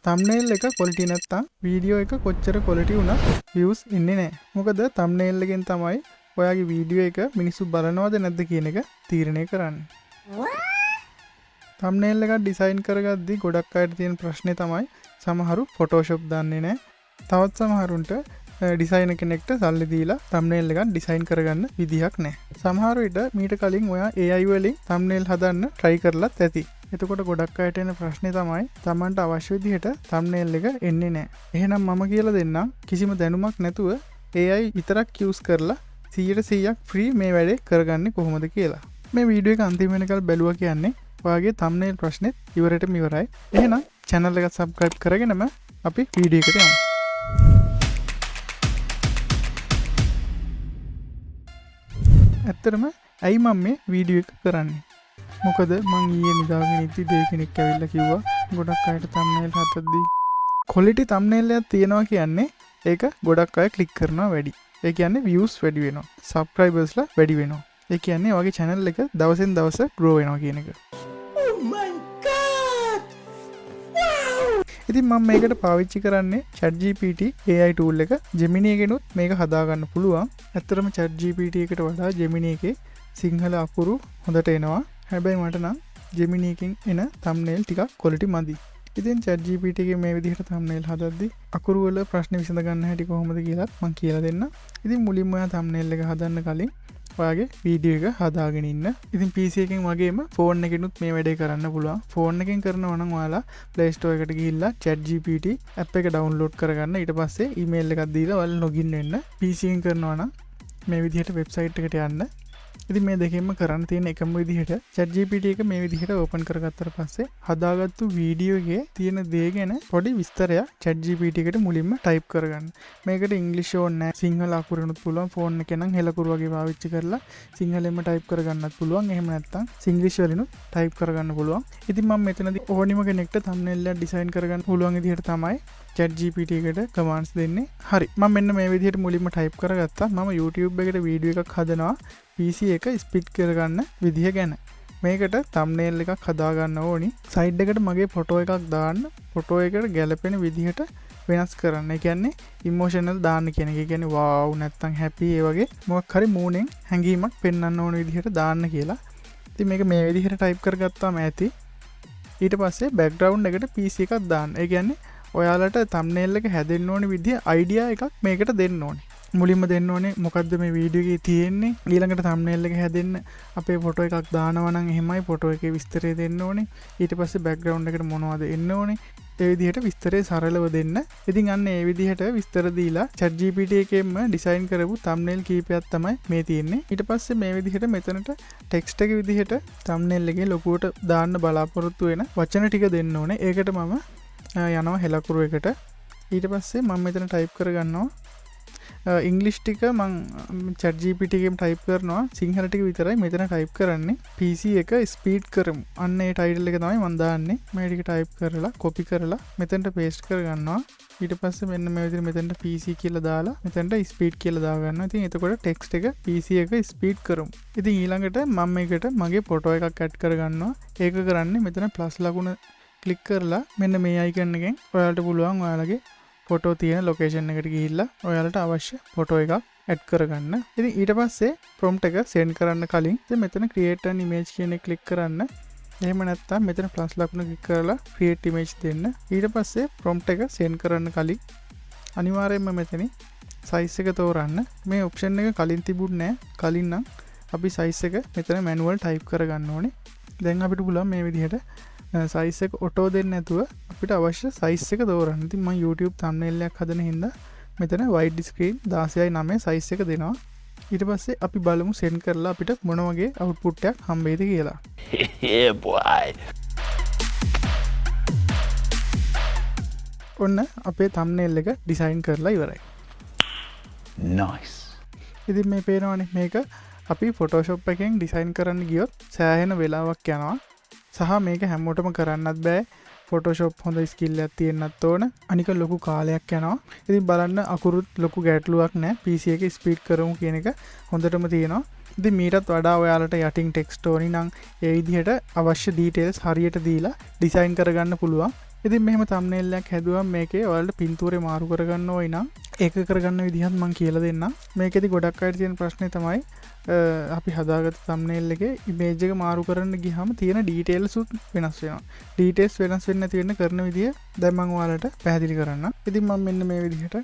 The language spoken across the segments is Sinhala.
thumbnail එක quality නැත්තම් වීඩියෝ එක කොච්චර quality වුණත් views එන්නේ නැහැ. මොකද thumbnail එකෙන් තමයි ඔයාගේ වීඩියෝ එක මිනිස්සු බලනවද නැද්ද කියන එක තීරණය කරන්නේ. thumbnail එකක් ඩිසයින් කරගද්දී ගොඩක් අයට තියෙන ප්‍රශ්නේ තමයි සමහරු Photoshop දන්නේ නැහැ. තවත් සමහරුන්ට ඩිසයිනර් කෙනෙක්ට සල්ලි දීලා thumbnail එකක් ඩිසයින් කරගන්න විදිහක් නැහැ. සමහර විට මීට කලින් ඔයා AI වලින් thumbnail හදන්න try කරලත් ඇති. එතකොට ගොඩක් අයට එන ප්‍රශ්නේ තමයි Tamanට අවශ්‍ය විදිහට thumbnail එක එන්නේ නැහැ. එහෙනම් මම කියලා දෙන්නම් කිසිම දැනුමක් නැතුව AI විතරක් use කරලා 100% free මේ වැඩේ කරගන්නේ කොහොමද කියලා. මේ වීඩියෝ එක අන්තිම වෙනකල් බැලුවා කියන්නේ ඔයාගේ thumbnail ප්‍රශ්නෙත් ඉවරටම ඉවරයි. එහෙනම් channel එක subscribe කරගෙනම අපි වීඩියෝ එකට යමු. ඇත්තටම ඇයි මම මේ වීඩියෝ එක කරන්නේ? මොකද මං ඊයේ නිදාගෙන ඉද්දි දෙවි කෙනෙක් ඇවිල්ලා කිව්වා ගොඩක් අයට thumbnail හදද්දී quality thumbnail එකක් තියනවා කියන්නේ ඒක ගොඩක් අය ක්ලික් කරනවා වැඩි. ඒ කියන්නේ views වැඩි වෙනවා. subscribersලා වැඩි වෙනවා. ඒ කියන්නේ ඔයාගේ channel එක දවසින් දවස grow වෙනවා කියන එක. Oh my god! Wow! ඉතින් මම මේකට පාවිච්චි කරන්නේ ChatGPT AI tool එක. Gemini එකෙනුත් මේක හදා ගන්න පුළුවන්. ඇත්තටම ChatGPT එකට වඩා Gemini එකේ සිංහල අකුරු හොඳට එනවා. හැබැයි මට නම් Gemini එකෙන් එන thumbnail ටිකක් quality මදි. ඉතින් ChatGPT එකේ මේ විදිහට thumbnail හදද්දී අකුරු වල ප්‍රශ්න විසඳ ගන්න හැටි කොහොමද කියලාත් මම කියලා දෙන්නම්. ඉතින් මුලින්ම ඔයා thumbnail එක හදන්න කලින් ඔයාගේ වීඩියෝ එක හදාගෙන ඉන්න. ඉතින් PC එකෙන් වගේම ෆෝන් එකෙනුත් මේ වැඩේ කරන්න පුළුවන්. ෆෝන් එකෙන් කරනවා නම් ඔයාලා Play Store එකට ගිහිල්ලා ChatGPT app එක download කරගන්න. ඊට පස්සේ email එකක් දීලා ඔයාලා login වෙන්න. PC එකෙන් කරනවා නම් මේ විදිහට website එකට යන්න. ඉතින් මේ දෙකෙන්ම කරන්න තියෙන එකම විදිහට ChatGPT එක මේ විදිහට open කරගත්තට පස්සේ හදාගත්තු වීඩියෝ එකේ තියෙන දේ ගැන පොඩි විස්තරයක් ChatGPT එකට මුලින්ම type කරගන්න. මේකට English ඕනේ නැහැ. සිංහල අකුරුනුත් පුළුවන්. ෆෝන් එකේ නම් හෙළකුරු වගේ පාවිච්චි කරලා සිංහලෙන්ම type කරගන්නත් පුළුවන්. එහෙම නැත්නම් English වලිනුත් type කරගන්න පුළුවන්. ඉතින් මම මෙතනදී ඕනිම කෙනෙක්ට thumbnail එක design කරගන්න පුළුවන් විදිහට තමයි ChatGPT එකට commands දෙන්නේ. හරි. මම මෙන්න මේ විදිහට මුලින්ම type කරගත්තා. මම YouTube එකට වීඩියෝ එකක් හදනවා. PC එක ස්පීඩ් කරගන්න විදිහ ගැන. මේකට thumbnail එකක් හදා ගන්න ඕනි. සයිඩ් එකට මගේ ෆොටෝ එකක් දාන්න. ෆොටෝ එකට ගැලපෙන විදිහට වෙනස් කරන්න. ඒ කියන්නේ ඉමෝෂනල් දාන්න කියන එක. ඒ කියන්නේ wow නැත්තම් happy ඒ වගේ මොකක් හරි මූණෙන් හැඟීමක් පෙන්වන්න ඕන විදිහට දාන්න කියලා. ඉතින් මේක මේ විදිහට type කරගත්තාම ඇති. ඊට පස්සේ background එකට PC එකක් දාන්න. ඒ කියන්නේ ඔයාලට thumbnail එක හැදෙන්න ඕන විදිහ idea එකක් මේකට දෙන්න ඕනේ. මුලින්ම දෙන්න ඕනේ මොකද්ද මේ වීඩියෝ එකේ තියෙන්නේ. ඊළඟට thumbnail එක හැදෙන්න අපේ ෆොටෝ එකක් දානවා නම් එහෙමයි ෆොටෝ එකේ විස්තරය දෙන්න ඕනේ. ඊට පස්සේ background එකට මොනවද එන්න ඕනේ. ඒ විදිහට විස්තරය සරලව දෙන්න. ඉතින් අන්න ඒ විදිහට විස්තර දීලා ChatGPT එකෙන්ම ඩිසයින් කරපු thumbnail කීපයක් තමයි මේ තියෙන්නේ. ඊට පස්සේ මේ විදිහට මෙතනට text එක විදිහට thumbnail එකේ ලොකුවට දාන්න බලාපොරොත්තු වෙන වචන ටික දෙන්න ඕනේ. ඒකට මම යනවා හෙළකුරු එකට. ඊට පස්සේ මම මෙතන type කරගන්නවා ඉංග්ලිෂ් ටික මං ChatGPT එකෙන් type කරනවා. සිංහල ටික විතරයි මෙතන type කරන්නේ. PC එක ස්පීඩ් කරමු. අන්න ඒ title එක තමයි මම දාන්නේ. මේ ටික type කරලා copy කරලා මෙතනට paste කරගන්නවා. ඊට පස්සේ මෙන්න මේ විදිහට මෙතනට PC කියලා දාලා මෙතනට ස්පීඩ් කියලා දා ගන්නවා. ඉතින් එතකොට text එක PC එක ස්පීඩ් කරමු. ඉතින් ඊළඟට මම මේකට මගේ ෆොටෝ එකක් add කරගන්නවා. ඒක කරන්නේ මෙතන plus ලකුණ click කරලා මෙන්න මේ icon එකෙන් ඔයාලට පුළුවන් ඔයාලගේ ෆොටෝ තියෙන ලොකේෂන් එකට ගිහිල්ලා ඔයාලට අවශ්‍ය ෆොටෝ එකක් ඇඩ් කරගන්න. ඉතින් ඊට පස්සේ prompt එක send කරන්න කලින් ඉතින් මෙතන create an image කියන එක click කරන්න. එහෙම නැත්නම් මෙතන plus ලකුණ click කරලා create image දෙන්න. ඊට පස්සේ prompt එක send කරන්න කලින් අනිවාර්යයෙන්ම මෙතනින් size එක තෝරන්න. මේ option එක කලින් තිබුණේ නැහැ. කලින් නම් අපි size එක මෙතන manual type කරගන්න ඕනේ. දැන් අපිට පුළුවන් මේ විදිහට size එක auto දෙන්න නැතුව අපිට අවශ්‍ය size එක තෝරන්න. ඉතින් මම YouTube thumbnail එකක් හදන හින්දා මෙතන wide screen 16:9 size එක දෙනවා. ඊට පස්සේ අපි බලමු send කරලා අපිට මොන වගේ output එකක් හම්බෙයිද කියලා. Yeah boy. ඔන්න අපේ thumbnail එක design කරලා ඉවරයි. Nice. ඉතින් මේ පේනවනේ මේක අපි Photoshop එකෙන් design කරන්න ගියොත් සෑහෙන වෙලාවක් යනවා. සහ මේක හැමෝටම කරන්නත් බෑ. Photoshop හොඳ ස්කිල් එකක් තියෙන්නත් ඕන. අනික ලොකු කාලයක් යනවා. ඉතින් බලන්න අකුරුත් ලොකු ගැටලුවක් නැහැ. PC එකේ ස්පීඩ් කරමු කියන එක හොඳටම තියෙනවා. ඉතින් මීටත් වඩා ඔයාලට යටින් ටෙක්ස්ට් ඕනි නම් ඒ විදිහට අවශ්‍ය ඩීටේල්ස් හරියට දීලා ඩිසයින් කරගන්න පුළුවන්. ඉතින් මෙහෙම thumbnail එකක් හැදුවා මේකේ ඔයාලට පින්තූරේ මාරු කරගන්න ඕයි නම් ඒක කරගන්න විදිහත් මම කියලා දෙන්නම්. මේකෙදි ගොඩක් අයට තියෙන ප්‍රශ්නේ තමයි අපි හදාගත්ත thumbnail එකේ image එක මාරු කරන්න ගියාම තියෙන details උත් වෙනස් වෙනවා. details වෙනස් වෙන්නේ නැති වෙන්න කරන විදිය දැන් මම ඔයාලට පැහැදිලි කරන්නම්. ඉතින් මම මෙන්න මේ විදිහට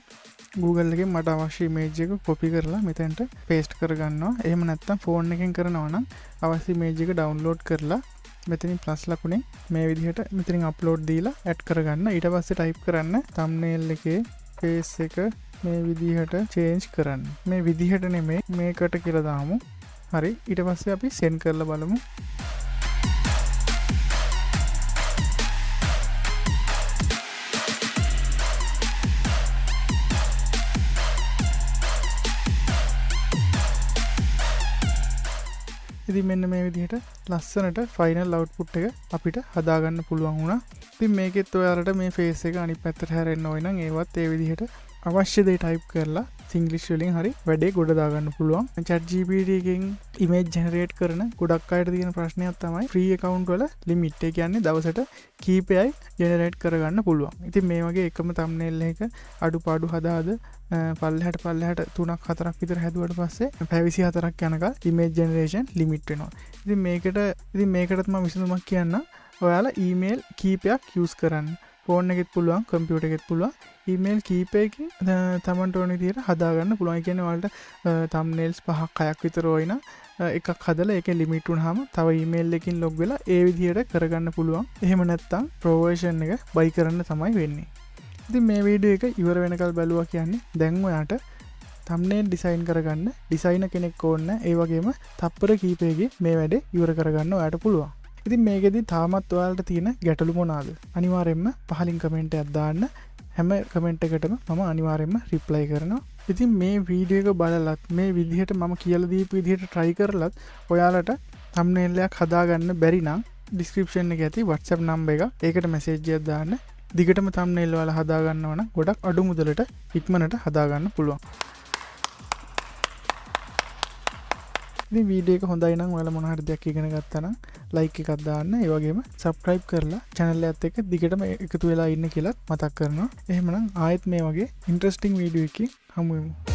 Google එකෙන් මට අවශ්‍ය image එක copy කරලා මෙතනට paste කරගන්නවා. එහෙම නැත්නම් phone එකෙන් කරනවා නම් අවශ්‍ය image එක download කරලා මෙතනින් plus ලකුණෙන් මේ විදිහට මෙතනින් upload දීලා add කරගන්න. ඊට පස්සේ type කරන්න thumbnail එකේ face එක මේ විදිහට change කරන්න. මේ විදිහට නෙමෙයි මේකට කියලා දාමු. හරි. ඊට පස්සේ අපි send කරලා බලමු. ඉතින් මෙන්න මේ විදිහට ලස්සනට ෆයිනල් අවුට්පුට් එක අපිට හදාගන්න පුළුවන් වුණා. ඉතින් මේකෙත් ඔයාලට මේ ෆේස් එක අනිත් පැත්තට හැරෙන්න ඕන නම් ඒවත් ඒ විදිහට අවශ්‍ය දේ ටයිප් කරලා සිංග්ලිෂ් වලින් හරි වැඩේ ගොඩ දාගන්න පුළුවන්. ChatGPT එකෙන් ඉමේජ් ජෙනරේට් කරන ගොඩක් අයට තියෙන ප්‍රශ්නයක් තමයි ෆ්‍රී account වල ලිමිට්. ඒ කියන්නේ දවසට කීපයයි ජෙනරේට් කරගන්න පුළුවන්. ඉතින් මේ වගේ එකම thumbnail එක අඩුපාඩු හදාද පල්ලෙහාට 3ක් 4ක් විතර හැදුවට පස්සේ පැය 24ක් යනකම් ඉමේජ් ජෙනරේෂන් ලිමිට් වෙනවා. ඉතින් මේකටත් මම විසඳුමක් කියන්න. ඔයාලා ඊමේල් කීපයක් යූස් කරන්න. ෆෝන් එකෙත් පුළුවන්, කම්පියුටර් එකෙත් පුළුවන්. ඊමේල් කීපයකින් තමන්ට ඕන විදිහට හදාගන්න පුළුවන්. ඒ කියන්නේ ඔයාලට thumbnails 5ක් 6ක් විතර ඕයි නම් එකක් හදලා ඒකේ ලිමිට් වුණාම තව ඊමේල් එකකින් ලොග් වෙලා ඒ විදිහට කරගන්න පුළුවන්. එහෙම නැත්නම් pro version එක buy කරන්න තමයි වෙන්නේ. ඉතින් මේ වීඩියෝ එක ඉවර වෙනකල් බැලුවා කියන්නේ දැන් ඔයාට thumbnail design කරගන්න ඩිසයිනර් කෙනෙක් ඕන නැහැ. ඒ වගේම තප්පර කීපයකින් මේ වැඩේ ඉවර කරගන්න ඔයාට පුළුවන්. ඉතින් මේකෙදි තාමත් ඔයාලට තියෙන ගැටලු මොනවාද? අනිවාර්යයෙන්ම පහලින් කමෙන්ට් එකක් දාන්න. හැම කමෙන්ට් එකටම මම අනිවාර්යයෙන්ම රිප්ලයි කරනවා. ඉතින් මේ වීඩියෝ එක බලලත් මේ විදිහට මම කියලා දීපු විදිහට try කරලත් ඔයාලට thumbnail එකක් හදාගන්න බැරි නම් description එකේ ඇති WhatsApp number එක ඒකට message එකක් දාන්න. දිගටම thumbnail වල හදාගන්නවා නම් ගොඩක් අඩු මුදලට ඉක්මනට හදාගන්න පුළුවන්. ඉතින් වීඩියෝ එක හොඳයි නම් ඔයාලා මොන හරි දෙයක් ඉගෙන ගත්තා නම් like එකක් දාන්න. ඒ වගේම subscribe කරලා channel එකත් එක්ක දිගටම එකතු වෙලා ඉන්න කියලා මතක් කරනවා. එහෙමනම් ආයෙත් මේ වගේ interesting වීඩියෝ එකකින් හමු වෙමු.